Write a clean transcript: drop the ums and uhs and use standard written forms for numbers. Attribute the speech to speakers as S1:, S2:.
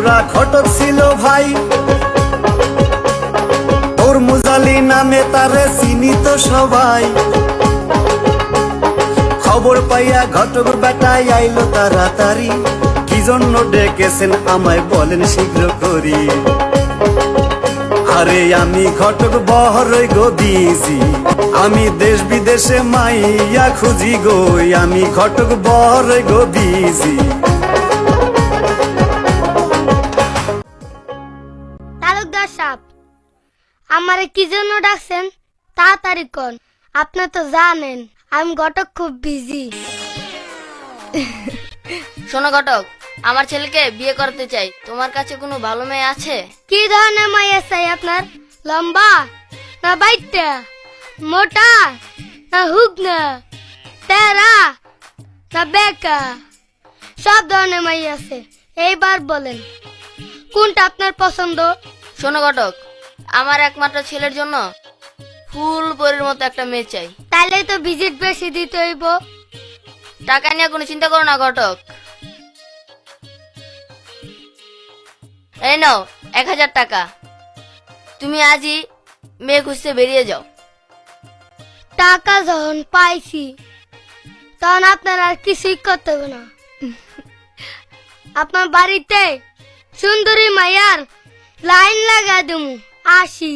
S1: পুরা ঘটক ছিল ভাই, তরমুজালি নামে তারে চিনিত সবাই। খবর পাইয়া ঘটক বেটাই আইলো তাড়াতাড়ি, কি জন্য ডেকেছেন আমায় বলেন শীঘ্র করি। আরে আমি ঘটক বহরই গো বিজি, আমি দেশ বিদেশে মাইয়া খুঁজি গো, আমি ঘটক বহরই গো বিজি।
S2: তালুকদার সাহেব, আমারে কি জন্য ডাকছেন তাড়াতাড়ি কোন। আপনি তো জানেন আমি ঘটক খুব বিজি।
S3: শোনো ঘটক, আমার ছেলেকে বিয়ে করতে চাই, তোমার কাছে কোনো ভালো মেয়ে আছে?
S2: কি ধরনের মাইয়া চাই আপনার? লম্বা না বাইটা, মোটা না হুগনা, তেরা না বেকা? সব ধরনের মাইয়া আছে, এইবার বলেন কোনটা আপনার পছন্দ।
S3: শোনো ঘটক, আমার একমাত্র ছেলের জন্য ফুল পরির মতো একটা মেয়ে চাই।
S2: তাইলে তো ভিজিট বেশি দিতে হইব।
S3: টাকা নিয়ে কোনো চিন্তা করো না ঘটক, এই নাও 1000 টাকা, তুমি আজই মেয়ে খুঁজতে বেরিয়ে যাও।
S2: টাকা যখন পাইছি তখন আপনার আর কিছুই করতে হবে না। আপনার বাড়িতে সুন্দরী মাইয়ার লাইন লাগা দেবো, আসি।